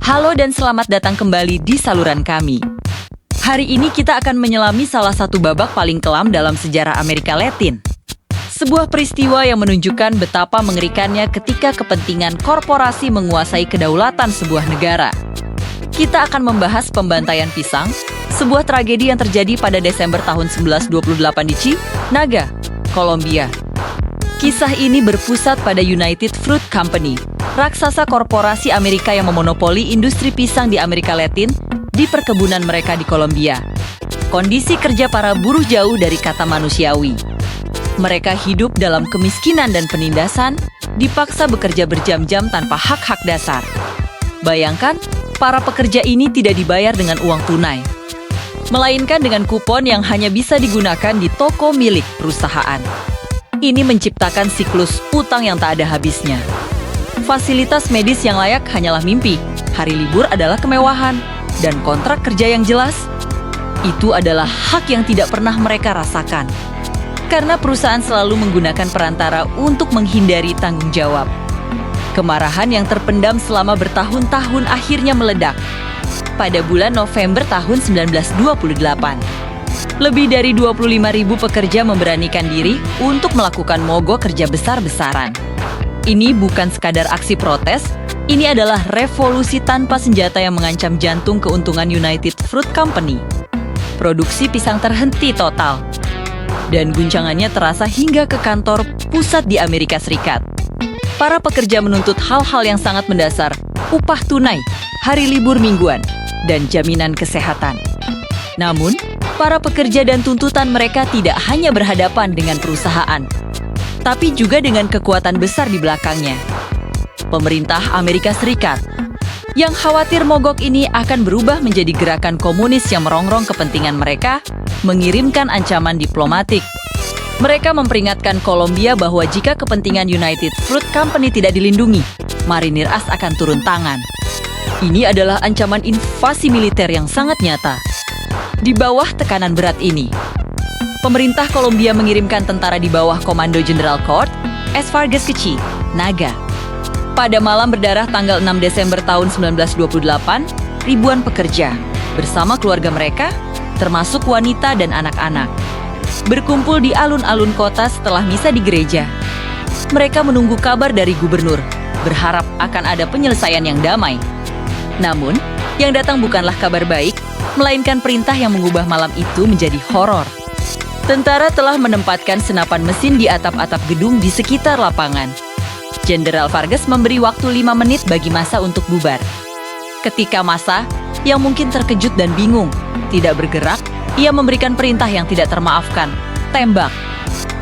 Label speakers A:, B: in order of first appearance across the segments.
A: Halo dan selamat datang kembali di saluran kami. Hari ini kita akan menyelami salah satu babak paling kelam dalam sejarah Amerika Latin. Sebuah peristiwa yang menunjukkan betapa mengerikannya ketika kepentingan korporasi menguasai kedaulatan sebuah negara. Kita akan membahas pembantaian pisang, sebuah tragedi yang terjadi pada Desember tahun 1928 di Naga, Kolombia. Kisah ini berpusat pada United Fruit Company, raksasa korporasi Amerika yang memonopoli industri pisang di Amerika Latin di perkebunan mereka di Kolombia. Kondisi kerja para buruh jauh dari kata manusiawi. Mereka hidup dalam kemiskinan dan penindasan, dipaksa bekerja berjam-jam tanpa hak-hak dasar. Bayangkan, para pekerja ini tidak dibayar dengan uang tunai, melainkan dengan kupon yang hanya bisa digunakan di toko milik perusahaan. Ini menciptakan siklus utang yang tak ada habisnya. Fasilitas medis yang layak hanyalah mimpi, hari libur adalah kemewahan, dan kontrak kerja yang jelas, itu adalah hak yang tidak pernah mereka rasakan. Karena perusahaan selalu menggunakan perantara untuk menghindari tanggung jawab. Kemarahan yang terpendam selama bertahun-tahun akhirnya meledak. Pada bulan November tahun 1928, lebih dari 25.000 pekerja memberanikan diri untuk melakukan mogok kerja besar-besaran. Ini bukan sekadar aksi protes, ini adalah revolusi tanpa senjata yang mengancam jantung keuntungan United Fruit Company. Produksi pisang terhenti total, dan guncangannya terasa hingga ke kantor pusat di Amerika Serikat. Para pekerja menuntut hal-hal yang sangat mendasar, upah tunai, hari libur mingguan, dan jaminan kesehatan. Namun, para pekerja dan tuntutan mereka tidak hanya berhadapan dengan perusahaan, tapi juga dengan kekuatan besar di belakangnya. Pemerintah Amerika Serikat, yang khawatir mogok ini akan berubah menjadi gerakan komunis yang merongrong kepentingan mereka, mengirimkan ancaman diplomatik. Mereka memperingatkan Kolombia bahwa jika kepentingan United Fruit Company tidak dilindungi, marinir as akan turun tangan. Ini adalah ancaman invasi militer yang sangat nyata. Di bawah tekanan berat ini, pemerintah Kolombia mengirimkan tentara di bawah komando Jenderal Cort S. Vargas ke Naga. Pada malam berdarah tanggal 6 Desember tahun 1928, ribuan pekerja bersama keluarga mereka, termasuk wanita dan anak-anak, berkumpul di alun-alun kota setelah misa di gereja. Mereka menunggu kabar dari gubernur, berharap akan ada penyelesaian yang damai. Namun, yang datang bukanlah kabar baik, melainkan perintah yang mengubah malam itu menjadi horor. Tentara telah menempatkan senapan mesin di atap-atap gedung di sekitar lapangan. Jenderal Vargas memberi waktu 5 menit bagi massa untuk bubar. Ketika massa, yang mungkin terkejut dan bingung, tidak bergerak, ia memberikan perintah yang tidak termaafkan, tembak.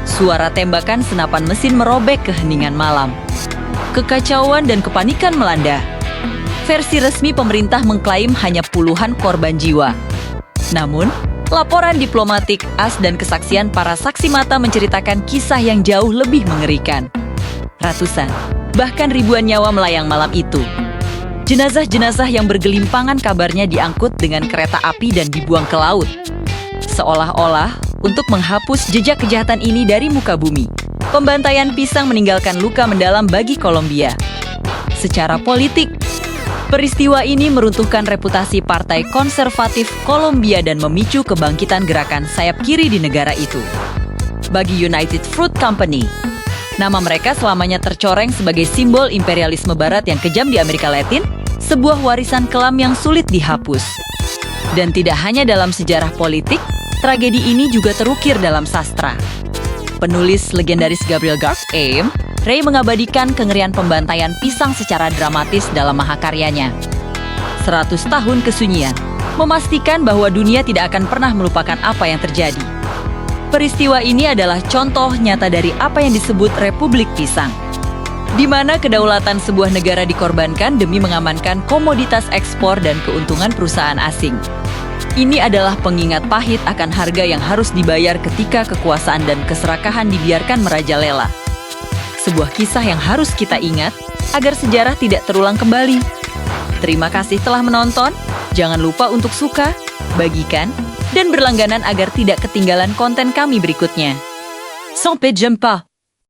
A: Suara tembakan senapan mesin merobek keheningan malam. Kekacauan dan kepanikan melanda. Versi resmi pemerintah mengklaim hanya puluhan korban jiwa. Namun, laporan diplomatik, as dan kesaksian para saksi mata menceritakan kisah yang jauh lebih mengerikan. Ratusan, bahkan ribuan nyawa melayang malam itu. Jenazah-jenazah yang bergelimpangan kabarnya diangkut dengan kereta api dan dibuang ke laut. Seolah-olah untuk menghapus jejak kejahatan ini dari muka bumi. Pembantaian pisang meninggalkan luka mendalam bagi Kolombia. Secara politik, peristiwa ini meruntuhkan reputasi Partai Konservatif Kolombia dan memicu kebangkitan gerakan sayap kiri di negara itu. Bagi United Fruit Company, nama mereka selamanya tercoreng sebagai simbol imperialisme barat yang kejam di Amerika Latin, sebuah warisan kelam yang sulit dihapus. Dan tidak hanya dalam sejarah politik, tragedi ini juga terukir dalam sastra. Penulis legendaris Gabriel Garcia Ray mengabadikan kengerian pembantaian pisang secara dramatis dalam mahakaryanya. 100 tahun kesunyian, memastikan bahwa dunia tidak akan pernah melupakan apa yang terjadi. Peristiwa ini adalah contoh nyata dari apa yang disebut Republik Pisang, di mana kedaulatan sebuah negara dikorbankan demi mengamankan komoditas ekspor dan keuntungan perusahaan asing. Ini adalah pengingat pahit akan harga yang harus dibayar ketika kekuasaan dan keserakahan dibiarkan merajalela. Sebuah kisah yang harus kita ingat agar sejarah tidak terulang kembali. Terima kasih telah menonton. Jangan lupa untuk suka, bagikan, dan berlangganan agar tidak ketinggalan konten kami berikutnya. Sampai jumpa!